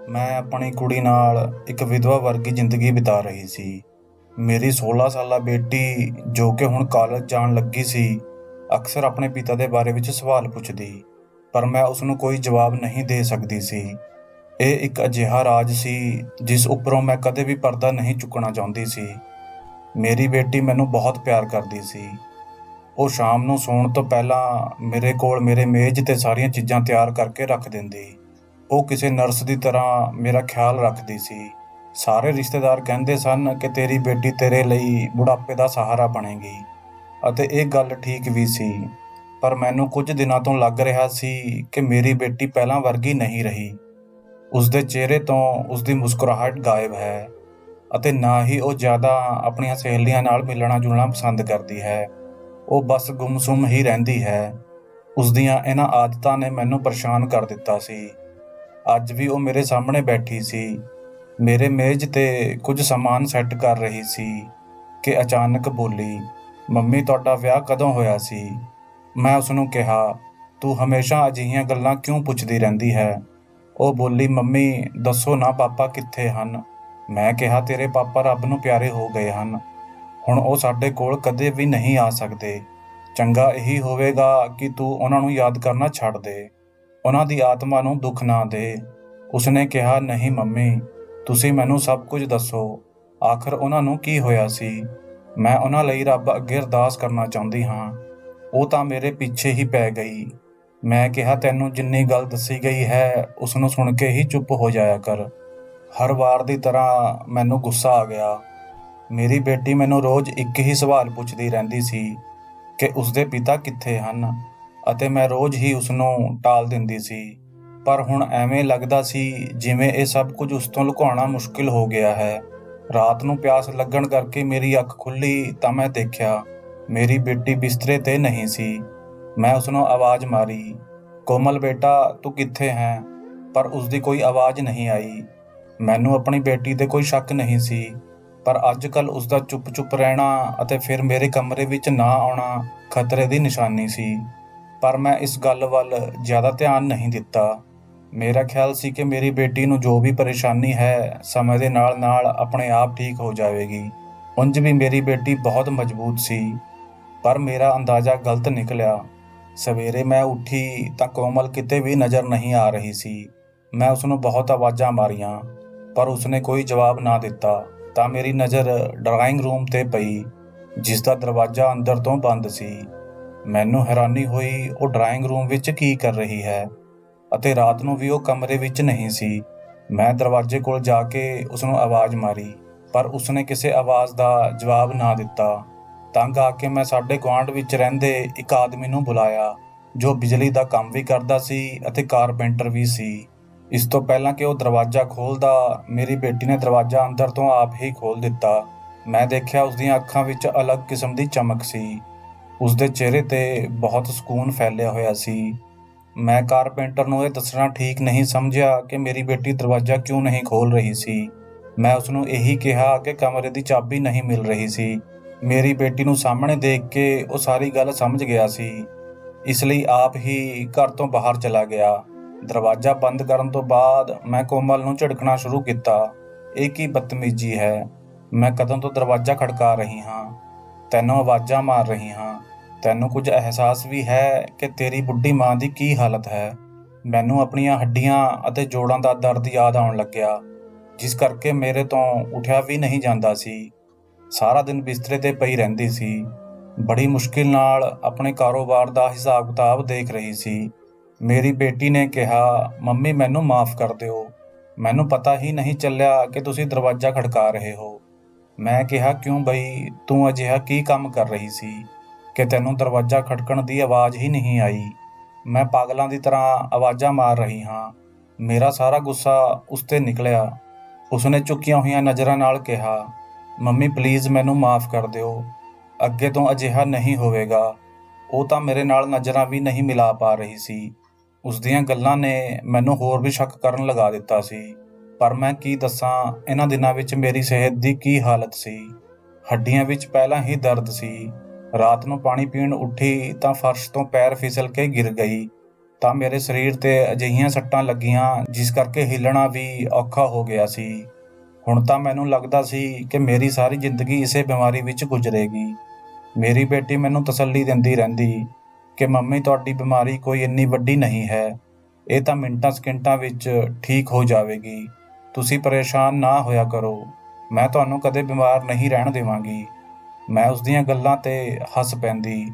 ਮੈਂ ਆਪਣੀ ਕੁੜੀ ਨਾਲ ਇੱਕ ਵਿਧਵਾ ਵਰਗੀ ਜ਼ਿੰਦਗੀ ਬਿਤਾ ਰਹੀ ਸੀ। ਮੇਰੀ 16 ਸਾਲਾ ਬੇਟੀ, ਜੋ ਕਿ ਹੁਣ ਕਾਲਜ ਜਾਣ ਲੱਗੀ ਸੀ, ਅਕਸਰ ਆਪਣੇ ਪਿਤਾ ਦੇ ਬਾਰੇ ਵਿੱਚ ਸਵਾਲ ਪੁੱਛਦੀ, ਪਰ ਮੈਂ ਉਸਨੂੰ ਕੋਈ ਜਵਾਬ ਨਹੀਂ ਦੇ ਸਕਦੀ ਸੀ। ਇਹ ਇੱਕ ਅਜਿਹਾ ਰਾਜ ਸੀ ਜਿਸ ਉੱਪਰੋਂ ਮੈਂ ਕਦੇ ਵੀ ਪਰਦਾ ਨਹੀਂ ਚੁੱਕਣਾ ਚਾਹੁੰਦੀ ਸੀ। ਮੇਰੀ ਬੇਟੀ ਮੈਨੂੰ ਬਹੁਤ ਪਿਆਰ ਕਰਦੀ ਸੀ। ਉਹ ਸ਼ਾਮ ਨੂੰ ਸੌਣ ਤੋਂ ਪਹਿਲਾਂ ਮੇਰੇ ਕੋਲ ਮੇਰੇ ਮੇਜ਼ 'ਤੇ ਸਾਰੀਆਂ ਚੀਜ਼ਾਂ ਤਿਆਰ ਕਰਕੇ ਰੱਖ ਦਿੰਦੀ। ਉਹ ਕਿਸੇ ਨਰਸ ਦੀ ਤਰ੍ਹਾਂ ਮੇਰਾ ਖਿਆਲ ਰੱਖਦੀ ਸੀ। ਸਾਰੇ ਰਿਸ਼ਤੇਦਾਰ ਕਹਿੰਦੇ ਸਨ ਕਿ ਤੇਰੀ ਬੇਟੀ ਤੇਰੇ ਲਈ ਬੁਢਾਪੇ ਦਾ ਸਹਾਰਾ ਬਣੇਗੀ, ਅਤੇ ਇਹ ਗੱਲ ਠੀਕ ਵੀ ਸੀ। ਪਰ ਮੈਨੂੰ ਕੁਝ ਦਿਨਾਂ ਤੋਂ ਲੱਗ ਰਿਹਾ ਸੀ ਕਿ ਮੇਰੀ ਬੇਟੀ ਪਹਿਲਾਂ ਵਰਗੀ ਨਹੀਂ ਰਹੀ। ਉਸਦੇ ਚਿਹਰੇ ਤੋਂ ਉਸਦੀ ਮੁਸਕਰਾਹਟ ਗਾਇਬ ਹੈ, ਅਤੇ ਨਾ ਹੀ ਉਹ ਜ਼ਿਆਦਾ ਆਪਣੀਆਂ ਸਹੇਲੀਆਂ ਨਾਲ ਮਿਲਣਾ ਜੁਲਣਾ ਪਸੰਦ ਕਰਦੀ ਹੈ। ਉਹ ਬਸ ਗੁੰਮਸੁੰਮ ਹੀ ਰਹਿੰਦੀ ਹੈ। ਉਸਦੀਆਂ ਇਹਨਾਂ ਆਦਤਾਂ ਨੇ ਮੈਨੂੰ ਪਰੇਸ਼ਾਨ ਕਰ ਦਿੱਤਾ ਸੀ। ਅੱਜ ਵੀ ਉਹ ਮੇਰੇ ਸਾਹਮਣੇ ਬੈਠੀ ਸੀ, ਮੇਰੇ ਮੇਜ਼ 'ਤੇ ਕੁਝ ਸਾਮਾਨ ਸੈੱਟ ਕਰ ਰਹੀ ਸੀ ਕਿ ਅਚਾਨਕ ਬੋਲੀ, "ਮੰਮੀ, ਤੁਹਾਡਾ ਵਿਆਹ ਕਦੋਂ ਹੋਇਆ ਸੀ?" ਮੈਂ ਉਸਨੂੰ ਕਿਹਾ, "ਤੂੰ ਹਮੇਸ਼ਾ ਅਜਿਹੀਆਂ ਗੱਲਾਂ ਕਿਉਂ ਪੁੱਛਦੀ ਰਹਿੰਦੀ ਹੈ?" ਉਹ ਬੋਲੀ, "ਮੰਮੀ, ਦੱਸੋ ਨਾ, ਪਾਪਾ ਕਿੱਥੇ ਹਨ?" ਮੈਂ ਕਿਹਾ, "ਤੇਰੇ ਪਾਪਾ ਰੱਬ ਨੂੰ ਪਿਆਰੇ ਹੋ ਗਏ ਹਨ। ਹੁਣ ਉਹ ਸਾਡੇ ਕੋਲ ਕਦੇ ਵੀ ਨਹੀਂ ਆ ਸਕਦੇ। ਚੰਗਾ ਇਹੀ ਹੋਵੇਗਾ ਕਿ ਤੂੰ ਉਹਨਾਂ ਨੂੰ ਯਾਦ ਕਰਨਾ ਛੱਡ ਦੇ। ਉਹਨਾਂ ਦੀ ਆਤਮਾ ਨੂੰ ਦੁੱਖ ਨਾ ਦੇ।" ਉਸਨੇ ਕਿਹਾ, "ਨਹੀਂ ਮੰਮੀ, ਤੁਸੀਂ ਮੈਨੂੰ ਸਭ ਕੁਝ ਦੱਸੋ। ਆਖਰ ਉਹਨਾਂ ਨੂੰ ਕੀ ਹੋਇਆ ਸੀ? ਮੈਂ ਉਹਨਾਂ ਲਈ ਰੱਬ ਅੱਗੇ ਅਰਦਾਸ ਕਰਨਾ ਚਾਹੁੰਦੀ ਹਾਂ। ਉਹ ਤਾਂ ਮੇਰੇ ਪਿੱਛੇ ਹੀ ਪੈ ਗਈ।" ਮੈਂ ਕਿਹਾ, "ਤੈਨੂੰ ਜਿੰਨੀ ਗੱਲ ਦੱਸੀ ਗਈ ਹੈ ਉਸਨੂੰ ਸੁਣ ਕੇ ਹੀ ਚੁੱਪ ਹੋ ਜਾਇਆ ਕਰ।" ਹਰ ਵਾਰ ਦੀ ਤਰ੍ਹਾਂ ਮੈਨੂੰ ਗੁੱਸਾ ਆ ਗਿਆ। ਮੇਰੀ ਬੇਟੀ ਮੈਨੂੰ ਰੋਜ਼ ਇੱਕ ਹੀ ਸਵਾਲ ਪੁੱਛਦੀ ਰਹਿੰਦੀ ਸੀ ਕਿ ਉਸਦੇ ਪਿਤਾ ਕਿੱਥੇ ਹਨ, ਅਤੇ ਮੈਂ ਰੋਜ਼ ਹੀ ਉਸਨੂੰ ਟਾਲ ਦਿੰਦੀ ਸੀ। ਪਰ ਹੁਣ ਐਵੇਂ ਲੱਗਦਾ ਸੀ ਜਿਵੇਂ ਇਹ ਸਭ ਕੁਝ ਉਸ ਤੋਂ ਲੁਕਾਉਣਾ ਮੁਸ਼ਕਿਲ ਹੋ ਗਿਆ ਹੈ। ਰਾਤ ਨੂੰ ਪਿਆਸ ਲੱਗਣ ਕਰਕੇ ਮੇਰੀ ਅੱਖ ਖੁੱਲ੍ਹੀ ਤਾਂ ਮੈਂ ਦੇਖਿਆ ਮੇਰੀ ਬੇਟੀ ਬਿਸਤਰੇ 'ਤੇ ਨਹੀਂ ਸੀ। ਮੈਂ ਉਸਨੂੰ ਆਵਾਜ਼ ਮਾਰੀ, "ਕੋਮਲ ਬੇਟਾ, ਤੂੰ ਕਿੱਥੇ ਹੈ?" ਪਰ ਉਸਦੀ ਕੋਈ ਆਵਾਜ਼ ਨਹੀਂ ਆਈ। ਮੈਨੂੰ ਆਪਣੀ ਬੇਟੀ 'ਤੇ ਕੋਈ ਸ਼ੱਕ ਨਹੀਂ ਸੀ, ਪਰ ਅੱਜ-ਕੱਲ੍ਹ ਉਸਦਾ ਚੁੱਪ-ਚੁੱਪ ਰਹਿਣਾ ਅਤੇ ਫਿਰ ਮੇਰੇ ਕਮਰੇ ਵਿੱਚ ਨਾ ਆਉਣਾ ਖਤਰੇ ਦੀ ਨਿਸ਼ਾਨੀ ਸੀ। ਪਰ ਮੈਂ ਇਸ ਗੱਲ ਵੱਲ ਜ਼ਿਆਦਾ ਧਿਆਨ ਨਹੀਂ ਦਿੱਤਾ। ਮੇਰਾ ਖਿਆਲ ਸੀ ਕਿ ਮੇਰੀ ਬੇਟੀ ਨੂੰ ਜੋ ਵੀ ਪਰੇਸ਼ਾਨੀ ਹੈ, ਸਮੇਂ ਦੇ ਨਾਲ-ਨਾਲ ਆਪਣੇ ਆਪ ਠੀਕ ਹੋ ਜਾਵੇਗੀ। ਉਂਝ ਵੀ ਮੇਰੀ ਬੇਟੀ ਬਹੁਤ ਮਜ਼ਬੂਤ ਸੀ, ਪਰ ਮੇਰਾ ਅੰਦਾਜ਼ਾ ਗਲਤ ਨਿਕਲਿਆ। ਸਵੇਰੇ ਮੈਂ ਉੱਠੀ ਤਾਂ ਕੋਮਲ ਕਿਤੇ ਵੀ ਨਜ਼ਰ ਨਹੀਂ ਆ ਰਹੀ ਸੀ। ਮੈਂ ਉਸਨੂੰ ਬਹੁਤ ਆਵਾਜ਼ਾਂ ਮਾਰੀਆਂ, ਪਰ ਉਸਨੇ ਕੋਈ ਜਵਾਬ ਨਾ ਦਿੱਤਾ। ਤਾਂ ਮੇਰੀ ਨਜ਼ਰ ਡਰਾਇੰਗ ਰੂਮ 'ਤੇ ਪਈ, ਜਿਸ ਦਾ ਦਰਵਾਜ਼ਾ ਅੰਦਰ ਤੋਂ ਬੰਦ ਸੀ। ਮੈਨੂੰ ਹੈਰਾਨੀ ਹੋਈ, ਉਹ ਡਰਾਇੰਗ ਰੂਮ ਵਿੱਚ ਕੀ ਕਰ ਰਹੀ ਹੈ, ਅਤੇ ਰਾਤ ਨੂੰ ਵੀ ਉਹ ਕਮਰੇ ਵਿੱਚ ਨਹੀਂ ਸੀ। ਮੈਂ ਦਰਵਾਜ਼ੇ ਕੋਲ ਜਾ ਕੇ ਉਸਨੂੰ ਆਵਾਜ਼ ਮਾਰੀ, ਪਰ ਉਸਨੇ ਕਿਸੇ ਆਵਾਜ਼ ਦਾ ਜਵਾਬ ਨਾ ਦਿੱਤਾ। ਤੰਗ ਆ ਕੇ ਮੈਂ ਸਾਡੇ ਗੁਆਂਢ ਵਿੱਚ ਰਹਿੰਦੇ ਇੱਕ ਆਦਮੀ ਨੂੰ ਬੁਲਾਇਆ, ਜੋ ਬਿਜਲੀ ਦਾ ਕੰਮ ਵੀ ਕਰਦਾ ਸੀ ਅਤੇ ਕਾਰਪੈਂਟਰ ਵੀ ਸੀ। ਇਸ ਤੋਂ ਪਹਿਲਾਂ ਕਿ ਉਹ ਦਰਵਾਜ਼ਾ ਖੋਲ੍ਹਦਾ, ਮੇਰੀ ਬੇਟੀ ਨੇ ਦਰਵਾਜ਼ਾ ਅੰਦਰ ਤੋਂ ਆਪ ਹੀ ਖੋਲ੍ਹ ਦਿੱਤਾ। ਮੈਂ ਦੇਖਿਆ ਉਸਦੀਆਂ ਅੱਖਾਂ ਵਿੱਚ ਅਲੱਗ ਕਿਸਮ ਦੀ ਚਮਕ ਸੀ। ਉਸਦੇ ਚਿਹਰੇ 'ਤੇ ਬਹੁਤ ਸਕੂਨ ਫੈਲਿਆ ਹੋਇਆ ਸੀ। ਮੈਂ ਕਾਰਪੈਂਟਰ ਨੂੰ ਇਹ ਦੱਸਣਾ ਠੀਕ ਨਹੀਂ ਸਮਝਿਆ ਕਿ ਮੇਰੀ ਬੇਟੀ ਦਰਵਾਜ਼ਾ ਕਿਉਂ ਨਹੀਂ ਖੋਲ੍ਹ ਰਹੀ ਸੀ। ਮੈਂ ਉਸਨੂੰ ਇਹੀ ਕਿਹਾ ਕਿ ਕਮਰੇ ਦੀ ਚਾਬੀ ਨਹੀਂ ਮਿਲ ਰਹੀ ਸੀ। ਮੇਰੀ ਬੇਟੀ ਨੂੰ ਸਾਹਮਣੇ ਦੇਖ ਕੇ ਉਹ ਸਾਰੀ ਗੱਲ ਸਮਝ ਗਿਆ ਸੀ, ਇਸ ਲਈ ਆਪ ਹੀ ਘਰ ਤੋਂ ਬਾਹਰ ਚਲਾ ਗਿਆ। ਦਰਵਾਜ਼ਾ ਬੰਦ ਕਰਨ ਤੋਂ ਬਾਅਦ ਮੈਂ ਕੋਮਲ ਨੂੰ ਝਿੜਕਣਾ ਸ਼ੁਰੂ ਕੀਤਾ। "ਇਹ ਕੀ ਬਦਤਮੀਜ਼ੀ ਹੈ? ਮੈਂ ਕਦੋਂ ਤੋਂ ਦਰਵਾਜ਼ਾ ਖੜਕਾ ਰਹੀ ਹਾਂ, ਤੈਨੂੰ ਆਵਾਜ਼ਾਂ ਮਾਰ ਰਹੀ ਹਾਂ। ਤੈਨੂੰ ਕੁਝ ਅਹਿਸਾਸ ਵੀ ਹੈ ਕਿ ਤੇਰੀ ਬੁੱਢੀ ਮਾਂ ਦੀ ਕੀ ਹਾਲਤ ਹੈ?" ਮੈਨੂੰ ਆਪਣੀਆਂ ਹੱਡੀਆਂ ਅਤੇ ਜੋੜਾਂ ਦਾ ਦਰਦ ਯਾਦ ਆਉਣ ਲੱਗਿਆ, ਜਿਸ ਕਰਕੇ ਮੇਰੇ ਤੋਂ ਉੱਠਿਆ ਵੀ ਨਹੀਂ ਜਾਂਦਾ ਸੀ। ਸਾਰਾ ਦਿਨ ਬਿਸਤਰੇ 'ਤੇ ਪਈ ਰਹਿੰਦੀ ਸੀ। ਬੜੀ ਮੁਸ਼ਕਿਲ ਨਾਲ ਆਪਣੇ ਕਾਰੋਬਾਰ ਦਾ ਹਿਸਾਬ-ਕਿਤਾਬ ਦੇਖ ਰਹੀ ਸੀ। ਮੇਰੀ ਬੇਟੀ ਨੇ ਕਿਹਾ, "ਮੰਮੀ, ਮੈਨੂੰ ਮਾਫ਼ ਕਰ ਦਿਓ। ਮੈਨੂੰ ਪਤਾ ਹੀ ਨਹੀਂ ਚੱਲਿਆ ਕਿ ਤੁਸੀਂ ਦਰਵਾਜ਼ਾ ਖੜਕਾ ਰਹੇ ਹੋ।" ਮੈਂ ਕਿਹਾ, "ਕਿਉਂ ਬਈ, ਤੂੰ ਅਜਿਹਾ ਕੀ ਕੰਮ ਕਰ ਰਹੀ ਸੀ ਕਿ ਤੈਨੂੰ ਦਰਵਾਜ਼ਾ ਖੜਕਣ ਦੀ ਆਵਾਜ਼ ਹੀ ਨਹੀਂ ਆਈ?" ਮੈਂ ਪਾਗਲਾਂ ਦੀ ਤਰ੍ਹਾਂ ਆਵਾਜ਼ਾਂ ਮਾਰ ਰਹੀ ਹਾਂ। ਮੇਰਾ ਸਾਰਾ ਗੁੱਸਾ ਉਸ 'ਤੇ ਨਿਕਲਿਆ। ਉਸਨੇ ਝੁਕੀਆਂ ਹੋਈਆਂ ਨਜ਼ਰਾਂ ਨਾਲ ਕਿਹਾ, "ਮੰਮੀ, ਪਲੀਜ਼ ਮੈਨੂੰ ਮਾਫ਼ ਕਰ ਦਿਓ। ਅੱਗੇ ਤੋਂ ਅਜਿਹਾ ਨਹੀਂ ਹੋਵੇਗਾ।" ਉਹ ਤਾਂ ਮੇਰੇ ਨਾਲ ਨਜ਼ਰਾਂ ਵੀ ਨਹੀਂ ਮਿਲਾ ਪਾ ਰਹੀ ਸੀ। ਉਸਦੀਆਂ ਗੱਲਾਂ ਨੇ ਮੈਨੂੰ ਹੋਰ ਵੀ ਸ਼ੱਕ ਕਰਨ ਲਗਾ ਦਿੱਤਾ ਸੀ। ਪਰ ਮੈਂ ਕੀ ਦੱਸਾਂ, ਇਹਨਾਂ ਦਿਨਾਂ ਵਿੱਚ ਮੇਰੀ ਸਿਹਤ ਦੀ ਕੀ ਹਾਲਤ ਸੀ। ਹੱਡੀਆਂ ਵਿੱਚ ਪਹਿਲਾਂ ਹੀ ਦਰਦ ਸੀ। ਰਾਤ ਨੂੰ ਪਾਣੀ ਪੀਣ ਉੱਠੀ ਤਾਂ ਫਰਸ਼ ਤੋਂ ਪੈਰ ਫਿਸਲ ਕੇ ਗਿਰ ਗਈ। ਤਾਂ ਮੇਰੇ ਸਰੀਰ 'ਤੇ ਅਜਿਹੀਆਂ ਸੱਟਾਂ ਲੱਗੀਆਂ ਜਿਸ ਕਰਕੇ ਹਿੱਲਣਾ ਵੀ ਔਖਾ ਹੋ ਗਿਆ ਸੀ। ਹੁਣ ਤਾਂ ਮੈਨੂੰ ਲੱਗਦਾ ਸੀ ਕਿ ਮੇਰੀ ਸਾਰੀ ਜ਼ਿੰਦਗੀ ਇਸੇ ਬਿਮਾਰੀ ਵਿੱਚ ਗੁਜ਼ਰੇਗੀ। ਮੇਰੀ ਬੇਟੀ ਮੈਨੂੰ ਤਸੱਲੀ ਦਿੰਦੀ ਰਹਿੰਦੀ ਕਿ ਮੰਮੀ, ਤੁਹਾਡੀ ਬਿਮਾਰੀ ਕੋਈ ਇੰਨੀ ਵੱਡੀ ਨਹੀਂ ਹੈ, ਇਹ ਤਾਂ ਮਿੰਟਾਂ ਸਕਿੰਟਾਂ ਵਿੱਚ ਠੀਕ ਹੋ ਜਾਵੇਗੀ। ਤੁਸੀਂ ਪਰੇਸ਼ਾਨ ਨਾ ਹੋਇਆ ਕਰੋ, ਮੈਂ ਤੁਹਾਨੂੰ ਕਦੇ ਬਿਮਾਰ ਨਹੀਂ ਰਹਿਣ ਦੇਵਾਂਗੀ। ਮੈਂ ਉਸ ਦੀਆਂ ਗੱਲਾਂ 'ਤੇ ਹੱਸ ਪੈਂਦੀ।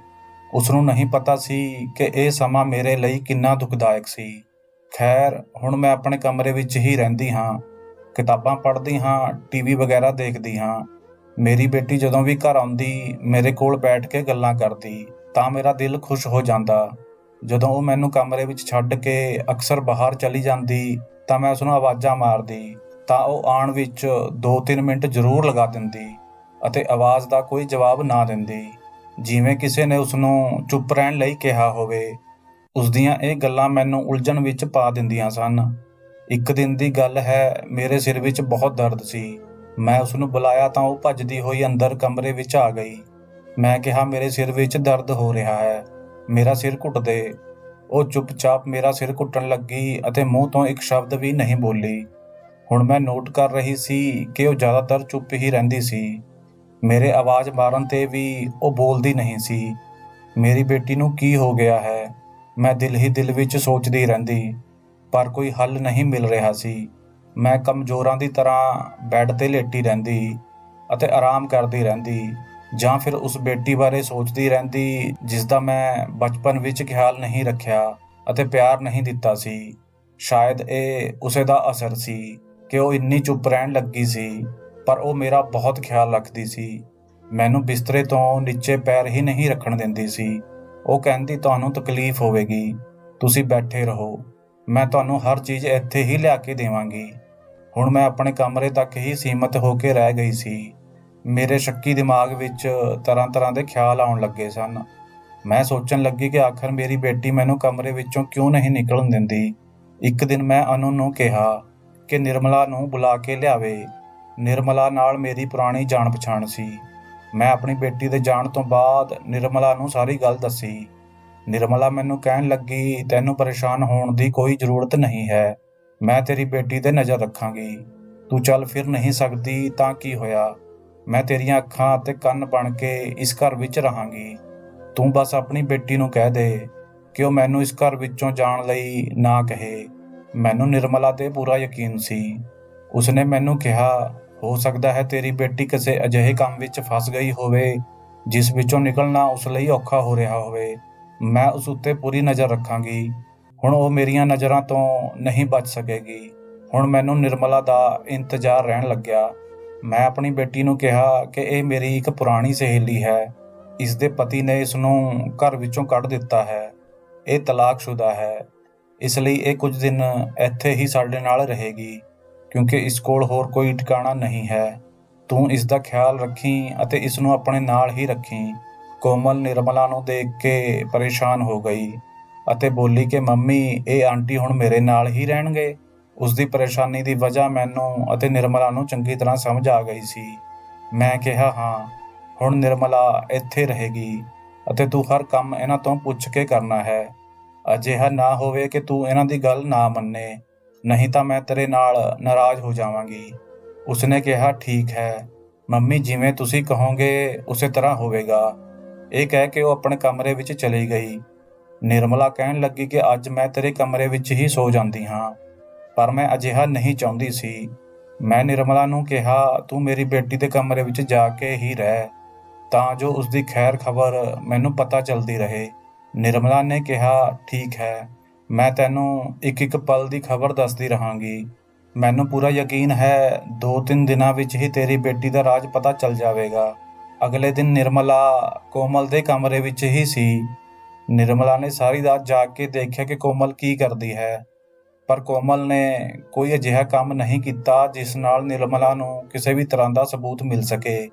ਉਸਨੂੰ ਨਹੀਂ ਪਤਾ ਸੀ ਕਿ ਇਹ ਸਮਾਂ ਮੇਰੇ ਲਈ ਕਿੰਨਾ ਦੁਖਦਾਇਕ ਸੀ। ਖੈਰ, ਹੁਣ ਮੈਂ ਆਪਣੇ ਕਮਰੇ ਵਿੱਚ ਹੀ ਰਹਿੰਦੀ ਹਾਂ, ਕਿਤਾਬਾਂ ਪੜ੍ਹਦੀ ਹਾਂ, ਟੀਵੀ ਵਗੈਰਾ ਦੇਖਦੀ ਹਾਂ। ਮੇਰੀ ਬੇਟੀ ਜਦੋਂ ਵੀ ਘਰ ਆਉਂਦੀ, ਮੇਰੇ ਕੋਲ ਬੈਠ ਕੇ ਗੱਲਾਂ ਕਰਦੀ ਤਾਂ ਮੇਰਾ ਦਿਲ ਖੁਸ਼ ਹੋ ਜਾਂਦਾ। ਜਦੋਂ ਉਹ ਮੈਨੂੰ ਕਮਰੇ ਵਿੱਚ ਛੱਡ ਕੇ ਅਕਸਰ ਬਾਹਰ ਚਲੀ ਜਾਂਦੀ ਤਾਂ ਮੈਂ ਉਸਨੂੰ ਆਵਾਜ਼ਾਂ ਮਾਰਦੀ ਤਾਂ ਉਹ ਆਉਣ ਵਿੱਚ 2-3 ਮਿੰਟ ਜ਼ਰੂਰ ਲਗਾ ਦਿੰਦੀ ਅਤੇ ਆਵਾਜ਼ ਦਾ ਕੋਈ ਜਵਾਬ ਨਾ ਦਿੰਦੀ, ਜਿਵੇਂ ਕਿਸੇ ਨੇ ਉਸਨੂੰ ਚੁੱਪ ਰਹਿਣ ਲਈ ਕਿਹਾ ਹੋਵੇ। ਉਸਦੀਆਂ ਇਹ ਗੱਲਾਂ ਮੈਨੂੰ ਉਲਝਣ ਵਿੱਚ ਪਾ ਦਿੰਦੀਆਂ ਸਨ। ਇੱਕ ਦਿਨ ਦੀ ਗੱਲ ਹੈ, ਮੇਰੇ ਸਿਰ ਵਿੱਚ ਬਹੁਤ ਦਰਦ ਸੀ। ਮੈਂ ਉਸਨੂੰ ਬੁਲਾਇਆ ਤਾਂ ਉਹ ਭੱਜਦੀ ਹੋਈ ਅੰਦਰ ਕਮਰੇ ਵਿੱਚ ਆ ਗਈ। ਮੈਂ ਕਿਹਾ, ਮੇਰੇ ਸਿਰ ਵਿੱਚ ਦਰਦ ਹੋ ਰਿਹਾ ਹੈ, ਮੇਰਾ ਸਿਰ ਘੁੱਟ ਦੇ। ਉਹ ਚੁੱਪਚਾਪ ਮੇਰਾ ਸਿਰ ਘੁੱਟਣ ਲੱਗੀ ਅਤੇ ਮੂੰਹ ਤੋਂ ਇੱਕ ਸ਼ਬਦ ਵੀ ਨਹੀਂ ਬੋਲੀ। ਹੁਣ ਮੈਂ ਨੋਟ ਕਰ ਰਹੀ ਸੀ ਕਿ ਉਹ ਜ਼ਿਆਦਾਤਰ ਚੁੱਪ ਹੀ ਰਹਿੰਦੀ ਸੀ। ਮੇਰੇ ਆਵਾਜ਼ ਮਾਰਨ 'ਤੇ ਵੀ ਉਹ ਬੋਲਦੀ ਨਹੀਂ ਸੀ। ਮੇਰੀ ਬੇਟੀ ਨੂੰ ਕੀ ਹੋ ਗਿਆ ਹੈ, ਮੈਂ ਦਿਲ ਹੀ ਦਿਲ ਵਿੱਚ ਸੋਚਦੀ ਰਹਿੰਦੀ, ਪਰ ਕੋਈ ਹੱਲ ਨਹੀਂ ਮਿਲ ਰਿਹਾ ਸੀ। ਮੈਂ ਕਮਜ਼ੋਰਾਂ ਦੀ ਤਰ੍ਹਾਂ ਬੈੱਡ 'ਤੇ ਲੇਟੀ ਰਹਿੰਦੀ ਅਤੇ ਆਰਾਮ ਕਰਦੀ ਰਹਿੰਦੀ, ਜਾਂ ਫਿਰ ਉਸ ਬੇਟੀ ਬਾਰੇ ਸੋਚਦੀ ਰਹਿੰਦੀ ਜਿਸ ਦਾ ਮੈਂ ਬਚਪਨ ਵਿੱਚ ਖਿਆਲ ਨਹੀਂ ਰੱਖਿਆ ਅਤੇ ਪਿਆਰ ਨਹੀਂ ਦਿੱਤਾ ਸੀ। ਸ਼ਾਇਦ ਇਹ ਉਸੇ ਦਾ ਅਸਰ ਸੀ ਕਿ ਉਹ ਇੰਨੀ ਚੁੱਪ ਰਹਿਣ ਲੱਗੀ ਸੀ, ਪਰ ਉਹ ਮੇਰਾ ਬਹੁਤ ਖਿਆਲ ਰੱਖਦੀ ਸੀ। ਮੈਨੂੰ ਬਿਸਤਰੇ ਤੋਂ ਨੀਚੇ ਪੈਰ ਹੀ ਨਹੀਂ ਰੱਖਣ ਦਿੰਦੀ ਸੀ। ਉਹ ਕਹਿੰਦੀ, ਤੁਹਾਨੂੰ ਤਕਲੀਫ ਹੋਵੇਗੀ, ਤੁਸੀਂ ਬੈਠੇ ਰਹੋ, ਮੈਂ ਤੁਹਾਨੂੰ ਹਰ ਚੀਜ਼ ਇੱਥੇ ਹੀ ਲਿਆ ਕੇ ਦੇਵਾਂਗੀ। ਹੁਣ ਮੈਂ ਆਪਣੇ ਕਮਰੇ ਤੱਕ ਹੀ ਸੀਮਤ ਹੋ ਕੇ ਰਹਿ ਗਈ ਸੀ। ਮੇਰੇ ਸ਼ੱਕੀ ਦਿਮਾਗ ਵਿੱਚ ਤਰ੍ਹਾਂ-ਤਰ੍ਹਾਂ ਦੇ ਖਿਆਲ ਆਉਣ ਲੱਗੇ ਸਨ। ਮੈਂ ਸੋਚਣ ਲੱਗੀ ਕਿ ਆਖਰ ਮੇਰੀ ਬੇਟੀ ਮੈਨੂੰ ਕਮਰੇ ਵਿੱਚੋਂ ਕਿਉਂ ਨਹੀਂ ਨਿਕਲਣ ਦਿੰਦੀ। ਇੱਕ ਦਿਨ ਮੈਂ ਅਨੂ ਨੂੰ ਕਿਹਾ ਕਿ ਨਿਰਮਲਾ ਨੂੰ ਬੁਲਾ ਕੇ ਲਿਆਵੇ। ਨਿਰਮਲਾ ਨਾਲ ਮੇਰੀ ਪੁਰਾਣੀ ਜਾਣ ਪਛਾਣ ਸੀ। ਮੈਂ ਆਪਣੀ ਬੇਟੀ ਦੇ ਜਾਣ ਤੋਂ ਬਾਅਦ ਨਿਰਮਲਾ ਨੂੰ ਸਾਰੀ ਗੱਲ ਦੱਸੀ। ਨਿਰਮਲਾ ਮੈਨੂੰ ਕਹਿਣ ਲੱਗੀ, ਤੈਨੂੰ ਪਰੇਸ਼ਾਨ ਹੋਣ ਦੀ ਕੋਈ ਜ਼ਰੂਰਤ ਨਹੀਂ ਹੈ, ਮੈਂ ਤੇਰੀ ਬੇਟੀ 'ਤੇ ਨਜ਼ਰ ਰੱਖਾਂਗੀ। ਤੂੰ ਚੱਲ ਫਿਰ ਨਹੀਂ ਸਕਦੀ ਤਾਂ ਕੀ ਹੋਇਆ, ਮੈਂ ਤੇਰੀਆਂ ਅੱਖਾਂ ਅਤੇ ਕੰਨ ਬਣ ਕੇ ਇਸ ਘਰ ਵਿੱਚ ਰਹਾਂਗੀ। ਤੂੰ ਬਸ ਆਪਣੀ ਬੇਟੀ ਨੂੰ ਕਹਿ ਦੇ ਕਿ ਉਹ ਮੈਨੂੰ ਇਸ ਘਰ ਵਿੱਚੋਂ ਜਾਣ ਲਈ ਨਾ ਕਹੇ। ਮੈਨੂੰ ਨਿਰਮਲਾ 'ਤੇ ਪੂਰਾ ਯਕੀਨ ਸੀ। ਉਸਨੇ ਮੈਨੂੰ ਕਿਹਾ, ਹੋ ਸਕਦਾ ਹੈ ਤੇਰੀ ਬੇਟੀ ਕਿਸੇ ਅਜਿਹੇ ਕੰਮ ਵਿੱਚ ਫਸ ਗਈ ਹੋਵੇ ਜਿਸ ਵਿੱਚੋਂ ਨਿਕਲਣਾ ਉਸ ਲਈ ਔਖਾ ਹੋ ਰਿਹਾ ਹੋਵੇ। ਮੈਂ ਉਸ ਉੱਤੇ ਪੂਰੀ ਨਜ਼ਰ ਰੱਖਾਂਗੀ। ਹੁਣ ਉਹ ਮੇਰੀਆਂ ਨਜ਼ਰਾਂ ਤੋਂ ਨਹੀਂ ਬਚ ਸਕੇਗੀ। ਹੁਣ ਮੈਨੂੰ ਨਿਰਮਲਾ ਦਾ ਇੰਤਜ਼ਾਰ ਰਹਿਣ ਲੱਗਿਆ। ਮੈਂ ਆਪਣੀ ਬੇਟੀ ਨੂੰ ਕਿਹਾ ਕਿ ਇਹ ਮੇਰੀ ਇੱਕ ਪੁਰਾਣੀ ਸਹੇਲੀ ਹੈ। ਇਸ ਦੇ ਪਤੀ ਨੇ ਇਸ ਨੂੰ ਘਰ ਵਿੱਚੋਂ ਕੱਢ ਦਿੱਤਾ ਹੈ। ਇਹ ਤਲਾਕਸ਼ੁਦਾ ਹੈ, ਇਸ ਲਈ ਇਹ ਕੁਝ ਦਿਨ ਇੱਥੇ ਹੀ ਸਾਡੇ ਨਾਲ ਰਹੇਗੀ, ਕਿਉਂਕਿ ਇਸ ਕੋਲ ਹੋਰ ਕੋਈ ਠਿਕਾਣਾ ਨਹੀਂ ਹੈ। ਤੂੰ ਇਸ ਦਾ ਖਿਆਲ ਰੱਖੀਂ ਅਤੇ ਇਸ ਨੂੰ ਆਪਣੇ ਨਾਲ ਹੀ ਰੱਖੀਂ। ਕੋਮਲ ਨਿਰਮਲਾ ਨੂੰ ਦੇਖ ਕੇ ਪਰੇਸ਼ਾਨ ਹੋ ਗਈ ਅਤੇ ਬੋਲੀ ਕਿ ਮੰਮੀ, ਇਹ ਆਂਟੀ ਹੁਣ ਮੇਰੇ ਨਾਲ ਹੀ ਰਹਿਣਗੇ। ਉਸ ਦੀ ਪਰੇਸ਼ਾਨੀ ਦੀ ਵਜ੍ਹਾ ਮੈਨੂੰ ਅਤੇ ਨਿਰਮਲਾ ਨੂੰ ਚੰਗੀ ਤਰ੍ਹਾਂ ਸਮਝ ਆ ਗਈ ਸੀ। ਮੈਂ ਕਿਹਾ, ਹਾਂ, ਹੁਣ ਨਿਰਮਲਾ ਇੱਥੇ ਰਹੇਗੀ ਅਤੇ ਤੂੰ ਹਰ ਕੰਮ ਇਹਨਾਂ ਤੋਂ ਪੁੱਛ ਕੇ ਕਰਨਾ ਹੈ। ਅਜਿਹਾ ਨਾ ਹੋਵੇ ਕਿ ਤੂੰ ਇਹਨਾਂ ਦੀ ਗੱਲ ਨਾ ਮੰਨੇ, ਨਹੀਂ ਤਾਂ ਮੈਂ ਤੇਰੇ ਨਾਲ ਨਾਰਾਜ਼ ਹੋ ਜਾਵਾਂਗੀ। ਉਸਨੇ ਕਿਹਾ, ਠੀਕ ਹੈ ਮੰਮੀ, ਜਿਵੇਂ ਤੁਸੀਂ ਕਹੋਗੇ ਉਸੇ ਤਰ੍ਹਾਂ ਹੋਵੇਗਾ। ਇਹ ਕਹਿ ਕੇ ਉਹ ਆਪਣੇ ਕਮਰੇ ਵਿੱਚ ਚਲੀ ਗਈ। ਨਿਰਮਲਾ ਕਹਿਣ ਲੱਗੀ ਕਿ ਅੱਜ ਮੈਂ ਤੇਰੇ ਕਮਰੇ ਵਿੱਚ ਹੀ ਸੋ ਜਾਂਦੀ ਹਾਂ, ਪਰ ਮੈਂ ਅਜਿਹਾ ਨਹੀਂ ਚਾਹੁੰਦੀ ਸੀ। ਮੈਂ ਨਿਰਮਲਾ ਨੂੰ ਕਿਹਾ, ਤੂੰ ਮੇਰੀ ਬੇਟੀ ਦੇ ਕਮਰੇ ਵਿੱਚ ਜਾ ਕੇ ਹੀ ਰਹਿ, ਤਾਂ ਜੋ ਉਸ ਦੀ ਖੈਰ ਖਬਰ ਮੈਨੂੰ ਪਤਾ ਚੱਲਦੀ ਰਹੇ। ਨਿਰਮਲਾ ਨੇ ਕਿਹਾ, ਠੀਕ ਹੈ, ਮੈਂ ਤੈਨੂੰ ਇੱਕ-ਇੱਕ ਪਲ ਦੀ ਖਬਰ ਦੱਸਦੀ ਰਹਾਂਗੀ। ਮੈਨੂੰ ਪੂਰਾ ਯਕੀਨ ਹੈ 2-3 ਦਿਨਾਂ ਵਿੱਚ ਹੀ ਤੇਰੀ ਬੇਟੀ ਦਾ ਰਾਜ਼ ਪਤਾ ਚੱਲ ਜਾਵੇਗਾ। ਅਗਲੇ ਦਿਨ ਨਿਰਮਲਾ ਕੋਮਲ ਦੇ ਕਮਰੇ ਵਿੱਚ ਹੀ ਸੀ। ਨਿਰਮਲਾ ਨੇ ਸਾਰੀ ਰਾਤ ਜਾਗ ਕੇ ਦੇਖਿਆ ਕਿ ਕੋਮਲ ਕੀ ਕਰਦੀ ਹੈ, ਪਰ ਕੋਮਲ ਨੇ ਕੋਈ ਅਜਿਹਾ ਕੰਮ ਨਹੀਂ ਕੀਤਾ ਜਿਸ ਨਾਲ ਨਿਰਮਲਾ ਨੂੰ ਕਿਸੇ ਵੀ ਤਰ੍ਹਾਂ ਦਾ ਸਬੂਤ ਮਿਲ ਸਕੇ।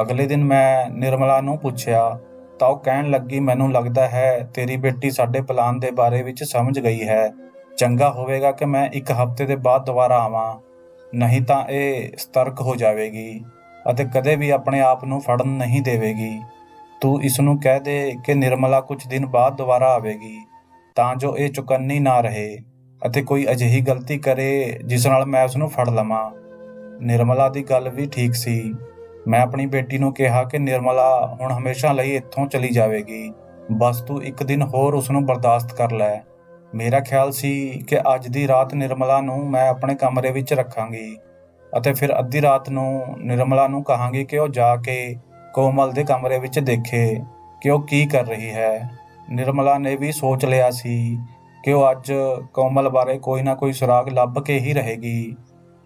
ਅਗਲੇ ਦਿਨ ਮੈਂ ਨਿਰਮਲਾ ਨੂੰ ਪੁੱਛਿਆ ਤਾਂ ਉਹ ਕਹਿਣ ਲੱਗੀ, ਮੈਨੂੰ ਲੱਗਦਾ ਹੈ ਤੇਰੀ ਬੇਟੀ ਸਾਡੇ ਪਲਾਨ ਦੇ ਬਾਰੇ ਵਿੱਚ ਸਮਝ ਗਈ ਹੈ। ਚੰਗਾ ਹੋਵੇਗਾ ਕਿ ਮੈਂ 1 ਹਫ਼ਤੇ ਦੇ ਬਾਅਦ ਦੁਬਾਰਾ ਆਵਾਂ, ਨਹੀਂ ਤਾਂ ਇਹ ਸਤਰਕ ਹੋ ਜਾਵੇਗੀ ਅਤੇ ਕਦੇ ਵੀ ਆਪਣੇ ਆਪ ਨੂੰ ਫੜਨ ਨਹੀਂ ਦੇਵੇਗੀ। ਤੂੰ ਇਸ ਨੂੰ ਕਹਿ ਦੇ ਕਿ ਨਿਰਮਲਾ ਕੁਝ ਦਿਨ ਬਾਅਦ ਦੁਬਾਰਾ ਆਵੇਗੀ। ਤਾਂ ਜੋ ਇਹ ਚੁਕੰਨੀ ਨਾ ਰਹੇ ਅਤੇ ਕੋਈ ਅਜਿਹੀ ਗਲਤੀ ਕਰੇ ਜਿਸ ਨਾਲ ਮੈਂ ਉਸਨੂੰ ਫੜ ਲਵਾਂ। ਨਿਰਮਲਾ ਦੀ ਗੱਲ ਵੀ ਠੀਕ ਸੀ। ਮੈਂ ਆਪਣੀ ਬੇਟੀ ਨੂੰ ਕਿਹਾ ਕਿ ਨਿਰਮਲਾ ਹੁਣ ਹਮੇਸ਼ਾ ਲਈ ਇੱਥੋਂ ਚਲੀ ਜਾਵੇਗੀ, ਬਸ ਤੂੰ ਇੱਕ ਦਿਨ ਹੋਰ ਉਸਨੂੰ ਬਰਦਾਸ਼ਤ ਕਰ ਲੈ। ਮੇਰਾ ਖਿਆਲ ਸੀ ਕਿ ਅੱਜ ਦੀ ਰਾਤ ਨਿਰਮਲਾ ਨੂੰ ਮੈਂ ਆਪਣੇ ਕਮਰੇ ਵਿੱਚ ਰੱਖਾਂਗੀ ਅਤੇ ਫਿਰ ਅੱਧੀ ਰਾਤ ਨੂੰ ਨਿਰਮਲਾ ਨੂੰ ਕਹਾਂਗੀ ਕਿ ਉਹ ਜਾ ਕੇ ਕੋਮਲ ਦੇ ਕਮਰੇ ਵਿੱਚ ਦੇਖੇ ਕਿ ਉਹ ਕੀ ਕਰ ਰਹੀ ਹੈ। ਨਿਰਮਲਾ ਨੇ ਵੀ ਸੋਚ ਲਿਆ ਸੀ ਕਿ ਉਹ ਅੱਜ ਕੋਮਲ ਬਾਰੇ ਕੋਈ ਨਾ ਕੋਈ ਸੁਰਾਗ ਲੱਭ ਕੇ ਹੀ ਰਹੇਗੀ।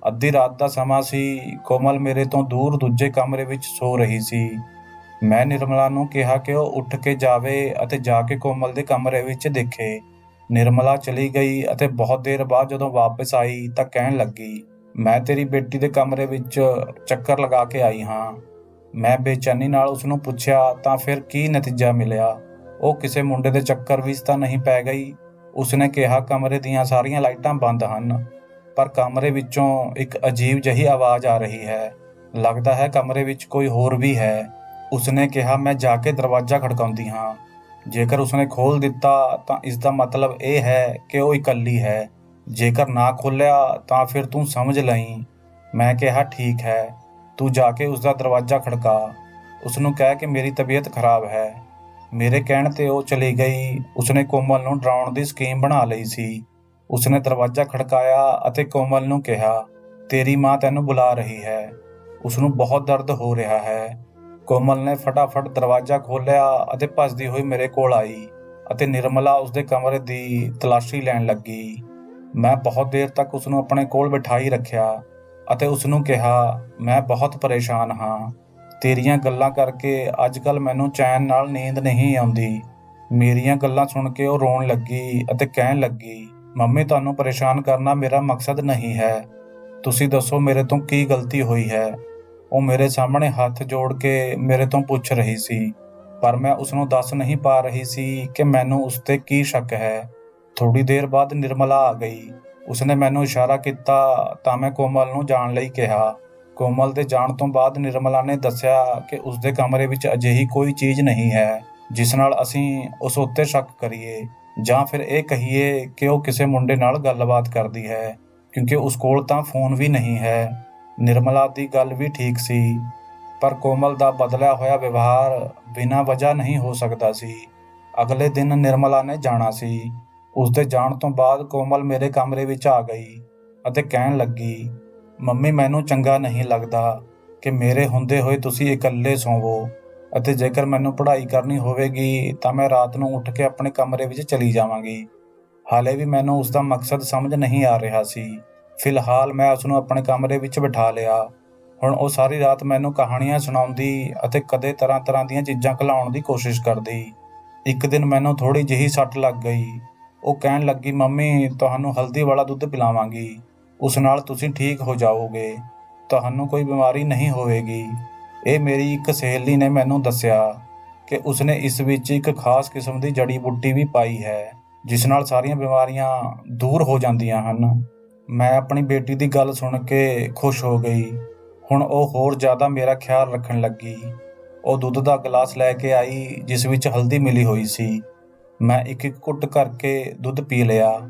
ਅੱਧੀ ਰਾਤ ਦਾ ਸਮਾਂ ਸੀ। ਕੋਮਲ ਮੇਰੇ ਤੋਂ ਦੂਰ ਦੂਜੇ ਕਮਰੇ ਵਿੱਚ ਸੋ ਰਹੀ ਸੀ। ਮੈਂ ਨਿਰਮਲਾ ਨੂੰ ਕਿਹਾ ਕਿ ਉਹ ਉੱਠ ਕੇ ਜਾਵੇ ਅਤੇ ਜਾ ਕੇ ਕੋਮਲ ਦੇ ਕਮਰੇ ਵਿੱਚ ਦੇਖੇ। ਨਿਰਮਲਾ ਚਲੀ ਗਈ ਅਤੇ ਬਹੁਤ ਦੇਰ ਬਾਅਦ ਜਦੋਂ ਵਾਪਸ ਆਈ ਤਾਂ ਕਹਿਣ ਲੱਗੀ, ਮੈਂ ਤੇਰੀ ਬੇਟੀ ਦੇ ਕਮਰੇ ਵਿੱਚ ਚੱਕਰ ਲਗਾ ਕੇ ਆਈ ਹਾਂ। ਮੈਂ ਬੇਚੈਨੀ ਨਾਲ ਉਸਨੂੰ ਪੁੱਛਿਆ, ਤਾਂ ਫਿਰ ਕੀ ਨਤੀਜਾ ਮਿਲਿਆ? ਉਹ ਕਿਸੇ ਮੁੰਡੇ ਦੇ ਚੱਕਰ ਵਿੱਚ ਤਾਂ ਨਹੀਂ ਪੈ ਗਈ? ਉਸਨੇ ਕਿਹਾ, ਕਮਰੇ ਦੀਆਂ ਸਾਰੀਆਂ ਲਾਈਟਾਂ ਬੰਦ ਹਨ, ਪਰ ਕਮਰੇ ਵਿੱਚੋਂ ਇੱਕ ਅਜੀਬ ਜਿਹੀ ਆਵਾਜ਼ ਆ ਰਹੀ ਹੈ। ਲੱਗਦਾ ਹੈ ਕਮਰੇ ਵਿੱਚ ਕੋਈ ਹੋਰ ਵੀ ਹੈ। ਉਸਨੇ ਕਿਹਾ, ਮੈਂ ਜਾ ਕੇ ਦਰਵਾਜ਼ਾ ਖੜਕਾਉਂਦੀ ਹਾਂ। ਜੇਕਰ ਉਸਨੇ ਖੋਲ੍ਹ ਦਿੱਤਾ ਤਾਂ ਇਸ ਦਾ ਮਤਲਬ ਇਹ ਹੈ ਕਿ ਉਹ ਇਕੱਲੀ ਹੈ। ਜੇਕਰ ਨਾ ਖੋਲ੍ਹਿਆ ਤਾਂ ਫਿਰ ਤੂੰ ਸਮਝ ਲਈਂ। ਮੈਂ ਕਿਹਾ, ਠੀਕ ਹੈ, ਤੂੰ ਜਾ ਕੇ ਉਸਦਾ ਦਰਵਾਜ਼ਾ ਖੜਕਾ। ਉਸਨੂੰ ਕਹਿ ਕਿ ਮੇਰੀ ਤਬੀਅਤ ਖਰਾਬ ਹੈ। ਮੇਰੇ ਕਹਿਣ 'ਤੇ ਉਹ ਚਲੀ ਗਈ। ਉਸਨੇ ਕੋਮਲ ਨੂੰ ਡਰਾਉਣ ਦੀ ਸਕੀਮ ਬਣਾ ਲਈ ਸੀ। ਉਸਨੇ ਦਰਵਾਜ਼ਾ ਖੜਕਾਇਆ ਅਤੇ ਕੋਮਲ ਨੂੰ ਕਿਹਾ, ਤੇਰੀ ਮਾਂ ਤੈਨੂੰ ਬੁਲਾ ਰਹੀ ਹੈ। ਉਸਨੂੰ ਬਹੁਤ ਦਰਦ ਹੋ ਰਿਹਾ ਹੈ। ਕੋਮਲ ਨੇ ਫਟਾਫਟ ਦਰਵਾਜ਼ਾ ਖੋਲ੍ਹਿਆ ਅਤੇ ਭੱਜਦੀ ਹੋਈ ਮੇਰੇ ਕੋਲ ਆਈ ਅਤੇ ਨਿਰਮਲਾ ਉਸਦੇ ਕਮਰੇ ਦੀ ਤਲਾਸ਼ੀ ਲੈਣ ਲੱਗੀ। ਮੈਂ ਬਹੁਤ ਦੇਰ ਤੱਕ ਉਸਨੂੰ ਆਪਣੇ ਕੋਲ ਬਿਠਾਈ ਰੱਖਿਆ ਅਤੇ ਉਸਨੂੰ ਕਿਹਾ, ਮੈਂ ਬਹੁਤ ਪਰੇਸ਼ਾਨ ਹਾਂ। ਤੇਰੀਆਂ ਗੱਲਾਂ ਕਰਕੇ ਅੱਜ-ਕੱਲ੍ਹ ਮੈਨੂੰ ਚੈਨ ਨਾਲ ਨੀਂਦ ਨਹੀਂ ਆਉਂਦੀ। ਮੇਰੀਆਂ ਗੱਲਾਂ ਸੁਣ ਕੇ ਉਹ ਰੋਣ ਲੱਗੀ ਅਤੇ ਕਹਿਣ ਲੱਗੀ, ਮੰਮੀ, ਤੁਹਾਨੂੰ ਪਰੇਸ਼ਾਨ ਕਰਨਾ ਮੇਰਾ ਮਕਸਦ ਨਹੀਂ ਹੈ। ਤੁਸੀਂ ਦੱਸੋ ਮੇਰੇ ਤੋਂ ਕੀ ਗਲਤੀ ਹੋਈ ਹੈ? ਉਹ ਮੇਰੇ ਸਾਹਮਣੇ ਹੱਥ ਜੋੜ ਕੇ ਮੇਰੇ ਤੋਂ ਪੁੱਛ ਰਹੀ ਸੀ, ਪਰ ਮੈਂ ਉਸਨੂੰ ਦੱਸ ਨਹੀਂ ਪਾ ਰਹੀ ਸੀ ਕਿ ਮੈਨੂੰ ਉਸ 'ਤੇ ਕੀ ਸ਼ੱਕ ਹੈ। ਥੋੜ੍ਹੀ ਦੇਰ ਬਾਅਦ ਨਿਰਮਲਾ ਆ ਗਈ। ਉਸਨੇ ਮੈਨੂੰ ਇਸ਼ਾਰਾ ਕੀਤਾ ਤਾਂ ਮੈਂ ਕੋਮਲ ਨੂੰ ਜਾਣ ਲਈ ਕਿਹਾ। ਕੋਮਲ ਦੇ ਜਾਣ ਤੋਂ ਬਾਅਦ ਨਿਰਮਲਾ ਨੇ ਦੱਸਿਆ ਕਿ ਉਸਦੇ ਕਮਰੇ ਵਿੱਚ ਅਜਿਹੀ ਕੋਈ ਚੀਜ਼ ਨਹੀਂ ਹੈ ਜਿਸ ਨਾਲ ਅਸੀਂ ਉਸ ਉੱਤੇ ਸ਼ੱਕ ਕਰੀਏ, ਜਾਂ ਫਿਰ ਇਹ ਕਹੀਏ ਕਿ ਉਹ ਕਿਸੇ ਮੁੰਡੇ ਨਾਲ ਗੱਲਬਾਤ ਕਰਦੀ ਹੈ, ਕਿਉਂਕਿ ਉਸ ਕੋਲ ਤਾਂ ਫੋਨ ਵੀ ਨਹੀਂ ਹੈ। ਨਿਰਮਲਾ ਦੀ ਗੱਲ ਵੀ ਠੀਕ ਸੀ, ਪਰ ਕੋਮਲ ਦਾ ਬਦਲਿਆ ਹੋਇਆ ਵਿਵਹਾਰ ਬਿਨਾਂ ਵਜ੍ਹਾ ਨਹੀਂ ਹੋ ਸਕਦਾ ਸੀ। ਅਗਲੇ ਦਿਨ ਨਿਰਮਲਾ ਨੇ ਜਾਣਾ ਸੀ। ਉਸਦੇ ਜਾਣ ਤੋਂ ਬਾਅਦ ਕੋਮਲ ਮੇਰੇ ਕਮਰੇ ਵਿੱਚ ਆ ਗਈ ਅਤੇ ਕਹਿਣ ਲੱਗੀ, ਮੰਮੀ, ਮੈਨੂੰ ਚੰਗਾ ਨਹੀਂ ਲੱਗਦਾ ਕਿ ਮੇਰੇ ਹੁੰਦੇ ਹੋਏ ਤੁਸੀਂ ਇਕੱਲੇ ਸੌਵੋ, ਅਤੇ ਜੇਕਰ ਮੈਨੂੰ ਪੜ੍ਹਾਈ ਕਰਨੀ ਹੋਵੇਗੀ ਤਾਂ ਮੈਂ ਰਾਤ ਨੂੰ ਉੱਠ ਕੇ ਆਪਣੇ ਕਮਰੇ ਵਿੱਚ ਚਲੀ ਜਾਵਾਂਗੀ। ਹਾਲੇ ਵੀ ਮੈਨੂੰ ਉਸਦਾ ਮਕਸਦ ਸਮਝ ਨਹੀਂ ਆ ਰਿਹਾ ਸੀ। ਫਿਲਹਾਲ ਮੈਂ ਉਸਨੂੰ ਆਪਣੇ ਕਮਰੇ ਵਿੱਚ ਬਿਠਾ ਲਿਆ। ਹੁਣ ਉਹ ਸਾਰੀ ਰਾਤ ਮੈਨੂੰ ਕਹਾਣੀਆਂ ਸੁਣਾਉਂਦੀ ਅਤੇ ਕਦੇ ਤਰ੍ਹਾਂ-ਤਰ੍ਹਾਂ ਦੀਆਂ ਚੀਜ਼ਾਂ ਖਿਲਾਉਣ ਦੀ ਕੋਸ਼ਿਸ਼ ਕਰਦੀ। ਇੱਕ ਦਿਨ ਮੈਨੂੰ ਥੋੜ੍ਹੀ ਜਿਹੀ ਸੱਟ ਲੱਗ ਗਈ। ਉਹ ਕਹਿਣ ਲੱਗੀ, ਮੰਮੀ, ਤੁਹਾਨੂੰ ਹਲਦੀ ਵਾਲਾ ਦੁੱਧ ਪਿਲਾਵਾਂਗੀ, ਉਸ ਨਾਲ ਤੁਸੀਂ ਠੀਕ ਹੋ ਜਾਓਗੇ, ਤੁਹਾਨੂੰ ਕੋਈ ਬਿਮਾਰੀ ਨਹੀਂ ਹੋਵੇਗੀ। ਇਹ ਮੇਰੀ ਇੱਕ ਸਹੇਲੀ ਨੇ ਮੈਨੂੰ ਦੱਸਿਆ ਕਿ ਉਸਨੇ ਇਸ ਵਿੱਚ ਇੱਕ ਖਾਸ ਕਿਸਮ ਦੀ ਜੜੀ ਬੂਟੀ ਵੀ ਪਾਈ ਹੈ, ਜਿਸ ਨਾਲ ਸਾਰੀਆਂ ਬਿਮਾਰੀਆਂ ਦੂਰ ਹੋ ਜਾਂਦੀਆਂ ਹਨ। ਮੈਂ ਆਪਣੀ ਬੇਟੀ ਦੀ ਗੱਲ ਸੁਣ ਕੇ ਖੁਸ਼ ਹੋ ਗਈ। ਹੁਣ ਉਹ ਹੋਰ ਜ਼ਿਆਦਾ ਮੇਰਾ ਖਿਆਲ ਰੱਖਣ ਲੱਗੀ। ਉਹ ਦੁੱਧ ਦਾ ਗਲਾਸ ਲੈ ਕੇ ਆਈ ਜਿਸ ਵਿੱਚ ਹਲਦੀ ਮਿਲੀ ਹੋਈ ਸੀ। ਮੈਂ ਇੱਕ-ਇੱਕ ਘੁੱਟ ਕਰਕੇ ਦੁੱਧ ਪੀ ਲਿਆ।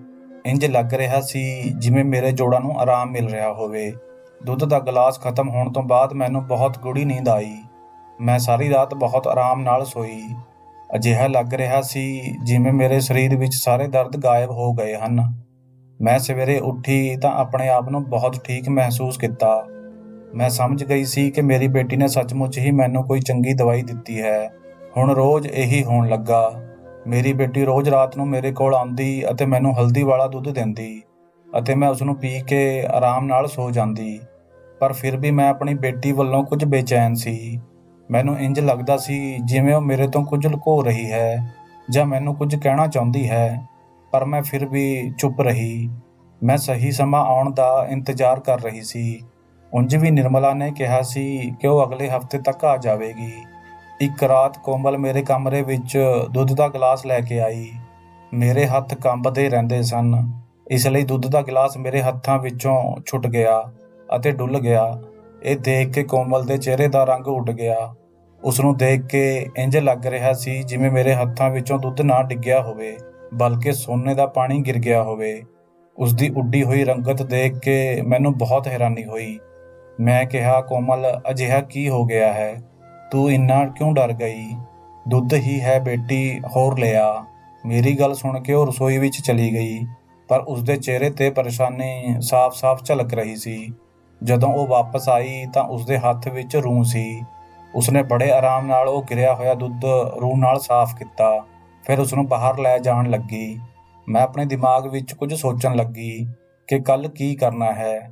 ਇੰਜ ਲੱਗ ਰਿਹਾ ਸੀ ਜਿਵੇਂ ਮੇਰੇ ਜੋੜਾਂ ਨੂੰ ਆਰਾਮ ਮਿਲ ਰਿਹਾ ਹੋਵੇ। ਦੁੱਧ ਦਾ ਗਲਾਸ ਖਤਮ ਹੋਣ ਤੋਂ ਬਾਅਦ ਮੈਨੂੰ ਬਹੁਤ ਗੂੜ੍ਹੀ ਨੀਂਦ ਆਈ। ਮੈਂ ਸਾਰੀ ਰਾਤ ਬਹੁਤ ਆਰਾਮ ਨਾਲ ਸੋਈ। ਅਜਿਹਾ ਲੱਗ ਰਿਹਾ ਸੀ ਜਿਵੇਂ ਮੇਰੇ ਸਰੀਰ ਵਿੱਚ ਸਾਰੇ ਦਰਦ ਗਾਇਬ ਹੋ ਗਏ ਹਨ। ਮੈਂ ਸਵੇਰੇ ਉੱਠੀ ਤਾਂ ਆਪਣੇ ਆਪ ਨੂੰ ਬਹੁਤ ਠੀਕ ਮਹਿਸੂਸ ਕੀਤਾ। ਮੈਂ ਸਮਝ ਗਈ ਸੀ ਕਿ ਮੇਰੀ ਬੇਟੀ ਨੇ ਸੱਚਮੁੱਚ ਹੀ ਮੈਨੂੰ ਕੋਈ ਚੰਗੀ ਦਵਾਈ ਦਿੱਤੀ ਹੈ। ਹੁਣ ਰੋਜ਼ ਇਹੀ ਹੋਣ ਲੱਗਾ। ਮੇਰੀ ਬੇਟੀ ਰੋਜ਼ ਰਾਤ ਨੂੰ ਮੇਰੇ ਕੋਲ ਆਉਂਦੀ ਅਤੇ ਮੈਨੂੰ ਹਲਦੀ ਵਾਲਾ ਦੁੱਧ ਦਿੰਦੀ ਅਤੇ ਮੈਂ ਉਸਨੂੰ ਪੀ ਕੇ ਆਰਾਮ ਨਾਲ ਸੋ ਜਾਂਦੀ। ਪਰ ਫਿਰ ਵੀ ਮੈਂ ਆਪਣੀ ਬੇਟੀ ਵੱਲੋਂ ਕੁਝ ਬੇਚੈਨ ਸੀ। ਮੈਨੂੰ ਇੰਜ ਲੱਗਦਾ ਸੀ ਜਿਵੇਂ ਉਹ ਮੇਰੇ ਤੋਂ ਕੁਝ ਲੁਕੋ ਰਹੀ ਹੈ ਜਾਂ ਮੈਨੂੰ ਕੁਝ ਕਹਿਣਾ ਚਾਹੁੰਦੀ ਹੈ, ਪਰ ਮੈਂ ਫਿਰ ਵੀ ਚੁੱਪ ਰਹੀ। ਮੈਂ ਸਹੀ ਸਮਾਂ ਆਉਣ ਦਾ ਇੰਤਜ਼ਾਰ ਕਰ ਰਹੀ ਸੀ। ਉਂਝ ਵੀ ਨਿਰਮਲਾ ਨੇ ਕਿਹਾ ਸੀ ਕਿ ਉਹ ਅਗਲੇ ਹਫ਼ਤੇ ਤੱਕ ਆ ਜਾਵੇਗੀ। ਇੱਕ ਰਾਤ ਕੋਮਲ ਮੇਰੇ ਕਮਰੇ ਵਿੱਚ ਦੁੱਧ ਦਾ ਗਲਾਸ ਲੈ ਕੇ ਆਈ। ਮੇਰੇ ਹੱਥ ਕੰਬਦੇ ਰਹਿੰਦੇ ਸਨ, ਇਸ ਲਈ ਦੁੱਧ ਦਾ ਗਲਾਸ ਮੇਰੇ ਹੱਥਾਂ ਵਿੱਚੋਂ ਛੁੱਟ ਗਿਆ ਅਤੇ ਡੁੱਲ ਗਿਆ। ਇਹ ਦੇਖ ਕੇ ਕੋਮਲ ਦੇ ਚਿਹਰੇ ਦਾ ਰੰਗ ਉੱਡ ਗਿਆ। ਉਸਨੂੰ ਦੇਖ ਕੇ ਇੰਜ ਲੱਗ ਰਿਹਾ ਸੀ ਜਿਵੇਂ ਮੇਰੇ ਹੱਥਾਂ ਵਿੱਚੋਂ ਦੁੱਧ ਨਾ ਡਿੱਗਿਆ ਹੋਵੇ। ਬਲਕਿ ਸੋਨੇ ਦਾ ਪਾਣੀ ਗਿਰ ਗਿਆ ਹੋਵੇ। ਉਸਦੀ ਉੱਡੀ ਹੋਈ ਰੰਗਤ ਦੇਖ ਕੇ ਮੈਨੂੰ ਬਹੁਤ ਹੈਰਾਨੀ ਹੋਈ। ਮੈਂ ਕਿਹਾ, ਕੋਮਲ, ਅਜਿਹਾ ਕੀ ਹੋ ਗਿਆ ਹੈ? ਤੂੰ ਇੰਨਾ ਕਿਉਂ ਡਰ ਗਈ? ਦੁੱਧ ਹੀ ਹੈ ਬੇਟੀ, ਹੋਰ ਲਿਆ। ਮੇਰੀ ਗੱਲ ਸੁਣ ਕੇ ਉਹ ਰਸੋਈ ਵਿੱਚ ਚਲੀ ਗਈ, ਪਰ ਉਸਦੇ ਚਿਹਰੇ 'ਤੇ ਪਰੇਸ਼ਾਨੀ ਸਾਫ਼-ਸਾਫ਼ ਝਲਕ ਰਹੀ ਸੀ। ਜਦੋਂ ਉਹ ਵਾਪਸ ਆਈ ਤਾਂ ਉਸਦੇ ਹੱਥ ਵਿੱਚ ਰੂੰ ਸੀ। ਉਸਨੇ ਬੜੇ ਆਰਾਮ ਨਾਲ ਉਹ ਗਿਰਿਆ ਹੋਇਆ ਦੁੱਧ ਰੂੰ ਨਾਲ ਸਾਫ਼ ਕੀਤਾ, ਫਿਰ ਉਸਨੂੰ ਬਾਹਰ ਲੈ ਜਾਣ ਲੱਗੀ। ਮੈਂ ਆਪਣੇ ਦਿਮਾਗ ਵਿੱਚ ਕੁਝ ਸੋਚਣ ਲੱਗੀ ਕਿ ਕੱਲ੍ਹ ਕੀ ਕਰਨਾ ਹੈ।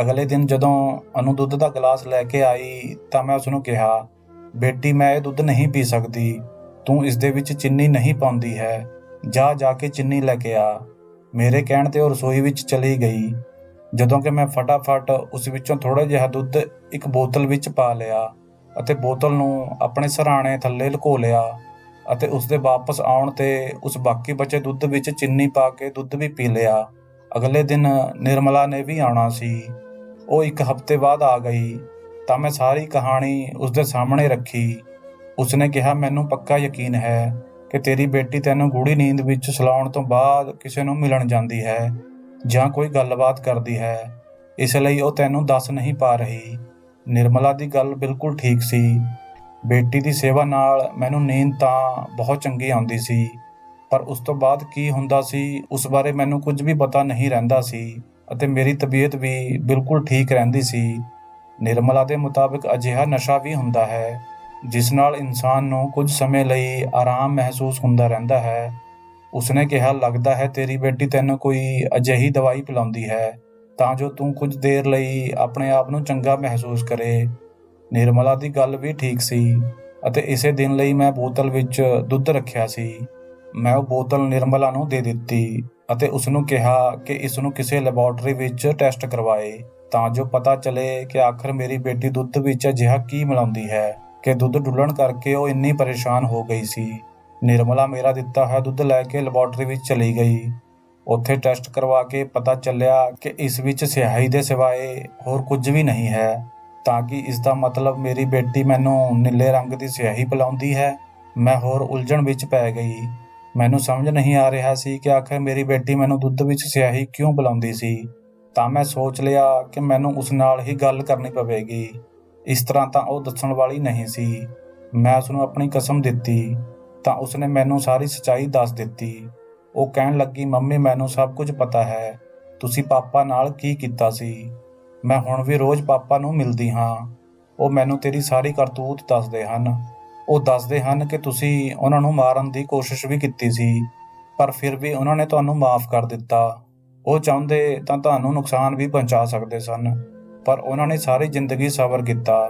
ਅਗਲੇ ਦਿਨ ਜਦੋਂ ਅਨੂ ਦੁੱਧ ਦਾ ਗਲਾਸ ਲੈ ਕੇ ਆਈ ਤਾਂ ਮੈਂ ਉਸਨੂੰ ਕਿਹਾ, ਬੇਟੀ, ਮੈਂ ਇਹ ਦੁੱਧ ਨਹੀਂ ਪੀ ਸਕਦੀ। ਤੂੰ ਇਸ ਦੇ ਵਿੱਚ ਚੀਨੀ ਨਹੀਂ ਪਾਉਂਦੀ ਹੈ। ਜਾ ਕੇ ਚੀਨੀ ਲੈ ਕੇ ਆ। ਮੇਰੇ ਕਹਿਣ 'ਤੇ ਉਹ ਰਸੋਈ ਵਿੱਚ ਚਲੀ ਗਈ। ਜਦੋਂ ਕਿ ਮੈਂ ਫਟਾਫਟ ਉਸ ਵਿੱਚੋਂ ਥੋੜ੍ਹਾ ਜਿਹਾ ਦੁੱਧ ਇੱਕ ਬੋਤਲ ਵਿੱਚ ਪਾ ਲਿਆ ਅਤੇ ਬੋਤਲ ਨੂੰ ਆਪਣੇ ਸਿਰਹਾਣੇ ਥੱਲੇ ਲੁਕੋ ਲਿਆ ਅਤੇ ਉਸਦੇ ਵਾਪਸ ਆਉਣ 'ਤੇ ਉਸ ਬਾਕੀ ਬਚੇ ਦੁੱਧ ਵਿੱਚ ਚੀਨੀ ਪਾ ਕੇ ਦੁੱਧ ਵੀ ਪੀ ਲਿਆ। ਅਗਲੇ ਦਿਨ ਨਿਰਮਲਾ ਨੇ ਵੀ ਆਉਣਾ ਸੀ। ਉਹ 1 ਹਫ਼ਤੇ ਬਾਅਦ ਆ ਗਈ ਤਾਂ ਮੈਂ ਸਾਰੀ ਕਹਾਣੀ ਉਸਦੇ ਸਾਹਮਣੇ ਰੱਖੀ। ਉਸਨੇ ਕਿਹਾ, ਮੈਨੂੰ ਪੱਕਾ ਯਕੀਨ ਹੈ ਕਿ ਤੇਰੀ ਬੇਟੀ ਤੈਨੂੰ ਗੂੜ੍ਹੀ ਨੀਂਦ ਵਿੱਚ ਸੁਲਾਉਣ ਤੋਂ ਬਾਅਦ ਕਿਸੇ ਨੂੰ ਮਿਲਣ ਜਾਂਦੀ ਹੈ ਜਾਂ ਕੋਈ ਗੱਲਬਾਤ ਕਰਦੀ ਹੈ, ਇਸ ਲਈ ਉਹ ਤੈਨੂੰ ਦੱਸ ਨਹੀਂ ਪਾ ਰਹੀ। ਨਿਰਮਲਾ ਦੀ ਗੱਲ ਬਿਲਕੁਲ ਠੀਕ ਸੀ। ਬੇਟੀ ਦੀ ਸੇਵਾ ਨਾਲ ਮੈਨੂੰ ਨੀਂਦ ਤਾਂ ਬਹੁਤ ਚੰਗੀ ਆਉਂਦੀ ਸੀ, ਪਰ ਉਸ ਤੋਂ ਬਾਅਦ ਕੀ ਹੁੰਦਾ ਸੀ ਉਸ ਬਾਰੇ ਮੈਨੂੰ ਕੁਝ ਵੀ ਪਤਾ ਨਹੀਂ ਰਹਿੰਦਾ ਸੀ ਅਤੇ ਮੇਰੀ ਤਬੀਅਤ ਵੀ ਬਿਲਕੁਲ ਠੀਕ ਰਹਿੰਦੀ ਸੀ। ਨਿਰਮਲਾ ਦੇ ਮੁਤਾਬਿਕ ਅਜਿਹਾ ਨਸ਼ਾ ਵੀ ਹੁੰਦਾ ਹੈ ਜਿਸ ਨਾਲ ਇਨਸਾਨ ਨੂੰ ਕੁਝ ਸਮੇਂ ਲਈ ਆਰਾਮ ਮਹਿਸੂਸ ਹੁੰਦਾ ਰਹਿੰਦਾ ਹੈ। ਉਸਨੇ ਕਿਹਾ, ਲੱਗਦਾ ਹੈ ਤੇਰੀ ਬੇਟੀ ਤੈਨੂੰ ਕੋਈ ਅਜਿਹੀ ਦਵਾਈ ਪਿਲਾਉਂਦੀ ਹੈ ਤਾਂ ਜੋ ਤੂੰ ਕੁਝ ਦੇਰ ਲਈ ਆਪਣੇ ਆਪ ਨੂੰ ਚੰਗਾ ਮਹਿਸੂਸ ਕਰੇ। ਨਿਰਮਲਾ ਦੀ ਗੱਲ ਵੀ ਠੀਕ ਸੀ ਅਤੇ ਇਸੇ ਦਿਨ ਲਈ ਮੈਂ ਬੋਤਲ ਵਿੱਚ ਦੁੱਧ ਰੱਖਿਆ ਸੀ। ਮੈਂ ਉਹ ਬੋਤਲ ਨਿਰਮਲਾ ਨੂੰ ਦੇ ਦਿੱਤੀ ਅਤੇ ਉਸਨੂੰ ਕਿਹਾ ਕਿ ਇਸ ਨੂੰ ਕਿਸੇ ਲੈਬੋਰੇਟਰੀ ਵਿੱਚ ਟੈਸਟ ਕਰਵਾਏ ਤਾਂ ਜੋ ਪਤਾ ਚੱਲੇ ਕਿ ਆਖਰ ਮੇਰੀ ਬੇਟੀ ਦੁੱਧ ਵਿੱਚ ਅਜਿਹਾ ਕੀ ਮਿਲਾਉਂਦੀ ਹੈ ਕਿ ਦੁੱਧ ਡੁੱਲਣ ਕਰਕੇ ਉਹ ਇੰਨੀ ਪਰੇਸ਼ਾਨ ਹੋ ਗਈ ਸੀ। ਨਿਰਮਲਾ ਮੇਰਾ ਦਿੱਤਾ ਹੋਇਆ ਦੁੱਧ ਲੈ ਕੇ ਲੈਬੋਰੇਟਰੀ ਵਿੱਚ ਚਲੀ ਗਈ। ਉੱਥੇ ਟੈਸਟ ਕਰਵਾ ਕੇ ਪਤਾ ਚੱਲਿਆ ਕਿ ਇਸ ਵਿੱਚ ਸਿਆਹੀ ਦੇ ਸਿਵਾਏ ਹੋਰ ਕੁਝ ਵੀ ਨਹੀਂ ਹੈ, ਤਾਂ ਕਿ ਇਸ ਦਾ ਮਤਲਬ ਮੇਰੀ ਬੇਟੀ ਮੈਨੂੰ ਨੀਲੇ ਰੰਗ ਦੀ ਸਿਆਹੀ ਪਿਲਾਉਂਦੀ ਹੈ। ਮੈਂ ਹੋਰ ਉਲਝਣ ਵਿੱਚ ਪੈ ਗਈ। ਮੈਨੂੰ ਸਮਝ ਨਹੀਂ ਆ ਰਿਹਾ ਸੀ ਕਿ ਆਖਰ ਮੇਰੀ ਬੇਟੀ ਮੈਨੂੰ ਦੁੱਧ ਵਿੱਚ ਸਿਆਹੀ ਕਿਉਂ ਪਿਲਾਉਂਦੀ ਸੀ। ਤਾਂ ਮੈਂ ਸੋਚ ਲਿਆ ਕਿ ਮੈਨੂੰ ਉਸ ਨਾਲ ਹੀ ਗੱਲ ਕਰਨੀ ਪਵੇਗੀ। ਇਸ ਤਰ੍ਹਾਂ ਤਾਂ ਉਹ ਦੱਸਣ ਵਾਲੀ ਨਹੀਂ ਸੀ। ਮੈਂ ਉਸਨੂੰ ਆਪਣੀ ਕਸਮ ਦਿੱਤੀ ਤਾਂ ਉਸਨੇ ਮੈਨੂੰ ਸਾਰੀ ਸੱਚਾਈ ਦੱਸ ਦਿੱਤੀ। ਉਹ ਕਹਿਣ ਲੱਗੀ, ਮੰਮੀ, ਮੈਨੂੰ ਸਭ ਕੁਝ ਪਤਾ ਹੈ। ਤੁਸੀਂ ਪਾਪਾ ਨਾਲ ਕੀ ਕੀਤਾ ਸੀ। ਮੈਂ ਹੁਣ ਵੀ ਰੋਜ਼ ਪਾਪਾ ਨੂੰ ਮਿਲਦੀ ਹਾਂ। ਉਹ ਮੈਨੂੰ ਤੇਰੀ ਸਾਰੀ ਕਰਤੂਤ ਦੱਸਦੇ ਹਨ। ਉਹ ਦੱਸਦੇ ਹਨ ਕਿ ਤੁਸੀਂ ਉਹਨਾਂ ਨੂੰ ਮਾਰਨ ਦੀ ਕੋਸ਼ਿਸ਼ ਵੀ ਕੀਤੀ ਸੀ, ਪਰ ਫਿਰ ਵੀ ਉਹਨਾਂ ਨੇ ਤੁਹਾਨੂੰ ਮਾਫ਼ ਕਰ ਦਿੱਤਾ। ਉਹ ਚਾਹੁੰਦੇ ਤਾਂ ਤੁਹਾਨੂੰ ਨੁਕਸਾਨ ਵੀ ਪਹੁੰਚਾ ਸਕਦੇ ਸਨ, ਪਰ ਉਹਨਾਂ ਨੇ ਸਾਰੀ ਜ਼ਿੰਦਗੀ ਸਬਰ ਕੀਤਾ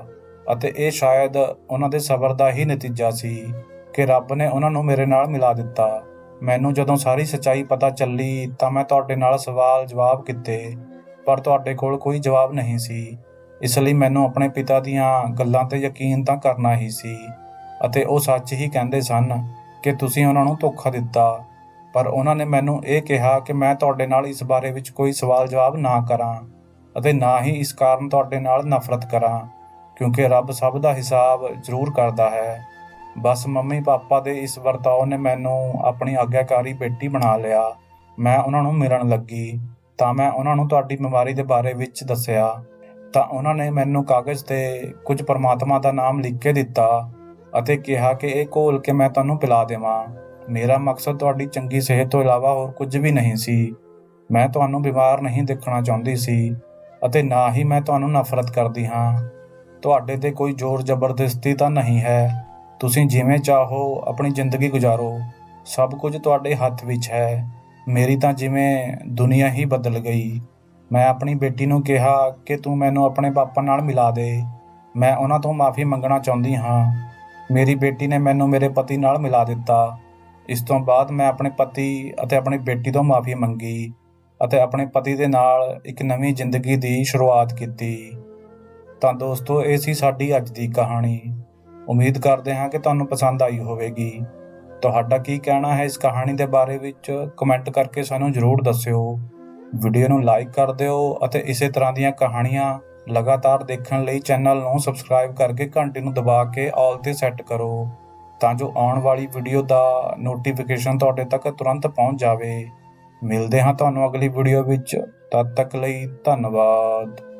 ਅਤੇ ਇਹ ਸ਼ਾਇਦ ਉਹਨਾਂ ਦੇ ਸਬਰ ਦਾ ਹੀ ਨਤੀਜਾ ਸੀ ਕਿ ਰੱਬ ਨੇ ਉਹਨਾਂ ਨੂੰ ਮੇਰੇ ਨਾਲ ਮਿਲਾ ਦਿੱਤਾ। ਮੈਨੂੰ ਜਦੋਂ ਸਾਰੀ ਸੱਚਾਈ ਪਤਾ ਚੱਲੀ ਤਾਂ ਮੈਂ ਤੁਹਾਡੇ ਨਾਲ ਸਵਾਲ ਜਵਾਬ ਕੀਤੇ, ਪਰ ਤੁਹਾਡੇ ਕੋਲ ਕੋਈ ਜਵਾਬ ਨਹੀਂ ਸੀ। ਇਸ ਲਈ ਮੈਨੂੰ ਆਪਣੇ ਪਿਤਾ ਦੀਆਂ ਗੱਲਾਂ 'ਤੇ ਯਕੀਨ ਤਾਂ ਕਰਨਾ ਹੀ ਸੀ ਅਤੇ ਉਹ ਸੱਚ ਹੀ ਕਹਿੰਦੇ ਸਨ ਕਿ ਤੁਸੀਂ ਉਹਨਾਂ ਨੂੰ ਧੋਖਾ ਦਿੱਤਾ। ਪਰ ਉਹਨਾਂ ਨੇ ਮੈਨੂੰ ਇਹ ਕਿਹਾ ਕਿ ਮੈਂ ਤੁਹਾਡੇ ਨਾਲ ਇਸ ਬਾਰੇ ਵਿੱਚ ਕੋਈ ਸਵਾਲ ਜਵਾਬ ਨਾ ਕਰਾਂ ਅਤੇ ਨਾ ਹੀ ਇਸ ਕਾਰਨ ਤੁਹਾਡੇ ਨਾਲ ਨਫ਼ਰਤ ਕਰਾਂ, ਕਿਉਂਕਿ ਰੱਬ ਸਭ ਦਾ ਹਿਸਾਬ ਜ਼ਰੂਰ ਕਰਦਾ ਹੈ। ਬਸ ਮੰਮੀ ਪਾਪਾ ਦੇ ਇਸ ਵਰਤਾਓ ਨੇ ਮੈਨੂੰ ਆਪਣੀ ਆਗਿਆਕਾਰੀ ਬੇਟੀ ਬਣਾ ਲਿਆ। ਮੈਂ ਉਹਨਾਂ ਨੂੰ ਮਿਲਣ ਲੱਗੀ ਤਾਂ ਮੈਂ ਉਹਨਾਂ ਨੂੰ ਤੁਹਾਡੀ ਬਿਮਾਰੀ ਦੇ ਬਾਰੇ ਵਿੱਚ ਦੱਸਿਆ ਤਾਂ ਉਹਨਾਂ ਨੇ ਮੈਨੂੰ ਕਾਗਜ਼ 'ਤੇ ਕੁਝ ਪਰਮਾਤਮਾ ਦਾ ਨਾਮ ਲਿਖ ਕੇ ਦਿੱਤਾ ਅਤੇ ਕਿਹਾ ਕਿ ਇਹ ਘੋਲ ਕੇ ਮੈਂ ਤੁਹਾਨੂੰ ਪਿਲਾ ਦੇਵਾਂ। ਮੇਰਾ ਮਕਸਦ ਤੁਹਾਡੀ ਚੰਗੀ ਸਿਹਤ ਤੋਂ ਇਲਾਵਾ ਹੋਰ ਕੁਝ ਵੀ ਨਹੀਂ ਸੀ। ਮੈਂ ਤੁਹਾਨੂੰ ਬਿਮਾਰ ਨਹੀਂ ਦੇਖਣਾ ਚਾਹੁੰਦੀ ਸੀ ਅਤੇ ਨਾ ਹੀ ਮੈਂ ਤੁਹਾਨੂੰ ਨਫ਼ਰਤ ਕਰਦੀ ਹਾਂ। ਤੁਹਾਡੇ 'ਤੇ ਕੋਈ ਜ਼ੋਰ ਜ਼ਬਰਦਸਤੀ ਤਾਂ ਨਹੀਂ ਹੈ। ਤੁਸੀਂ ਜਿਵੇਂ ਚਾਹੋ ਆਪਣੀ ਜ਼ਿੰਦਗੀ ਗੁਜ਼ਾਰੋ। ਸਭ ਕੁਝ ਤੁਹਾਡੇ ਹੱਥ ਵਿੱਚ ਹੈ। ਮੇਰੀ ਤਾਂ ਜਿਵੇਂ ਦੁਨੀਆ ਹੀ ਬਦਲ ਗਈ। ਮੈਂ ਆਪਣੀ ਬੇਟੀ ਨੂੰ ਕਿਹਾ ਕਿ ਤੂੰ ਮੈਨੂੰ ਆਪਣੇ ਪਾਪਾ ਨਾਲ ਮਿਲਾ ਦੇ। ਮੈਂ ਉਹਨਾਂ ਤੋਂ ਮਾਫ਼ੀ ਮੰਗਣਾ ਚਾਹੁੰਦੀ ਹਾਂ। ਮੇਰੀ ਬੇਟੀ ਨੇ ਮੈਨੂੰ ਮੇਰੇ ਪਤੀ ਨਾਲ ਮਿਲਾ ਦਿੱਤਾ। ਇਸ ਤੋਂ ਬਾਅਦ ਮੈਂ ਆਪਣੇ ਪਤੀ ਅਤੇ ਆਪਣੀ ਬੇਟੀ ਤੋਂ ਮਾਫ਼ੀ ਮੰਗੀ ਅਤੇ ਆਪਣੇ ਪਤੀ ਦੇ ਨਾਲ ਇੱਕ ਨਵੀਂ ਜ਼ਿੰਦਗੀ ਦੀ ਸ਼ੁਰੂਆਤ ਕੀਤੀ। ਤਾਂ ਦੋਸਤੋ, ਇਹ ਸੀ ਸਾਡੀ ਅੱਜ ਦੀ ਕਹਾਣੀ। ਉਮੀਦ ਕਰਦੇ ਹਾਂ ਕਿ ਤੁਹਾਨੂੰ ਪਸੰਦ ਆਈ ਹੋਵੇਗੀ। ਤੁਹਾਡਾ ਕੀ ਕਹਿਣਾ ਹੈ ਇਸ ਕਹਾਣੀ ਦੇ ਬਾਰੇ ਵਿੱਚ ਕਮੈਂਟ ਕਰਕੇ ਸਾਨੂੰ ਜ਼ਰੂਰ ਦੱਸਿਓ। ਵੀਡੀਓ ਨੂੰ ਲਾਈਕ ਕਰ ਦਿਓ ਅਤੇ ਇਸੇ ਤਰ੍ਹਾਂ ਦੀਆਂ ਕਹਾਣੀਆਂ ਲਗਾਤਾਰ ਦੇਖਣ ਲਈ ਚੈਨਲ ਨੂੰ ਸਬਸਕ੍ਰਾਈਬ ਕਰਕੇ ਘੰਟੀ ਨੂੰ ਦਬਾ ਕੇ ਆਲ 'ਤੇ ਸੈੱਟ ਕਰੋ ਤਾਂ ਜੋ ਆਉਣ ਵਾਲੀ ਵੀਡੀਓ ਦਾ ਨੋਟੀਫਿਕੇਸ਼ਨ ਤੁਹਾਡੇ ਤੱਕ ਤੁਰੰਤ ਪਹੁੰਚ ਜਾਵੇ। ਮਿਲਦੇ ਹਾਂ ਤੁਹਾਨੂੰ ਅਗਲੀ ਵੀਡੀਓ ਵਿੱਚ। ਤਦ ਤੱਕ ਲਈ ਧੰਨਵਾਦ।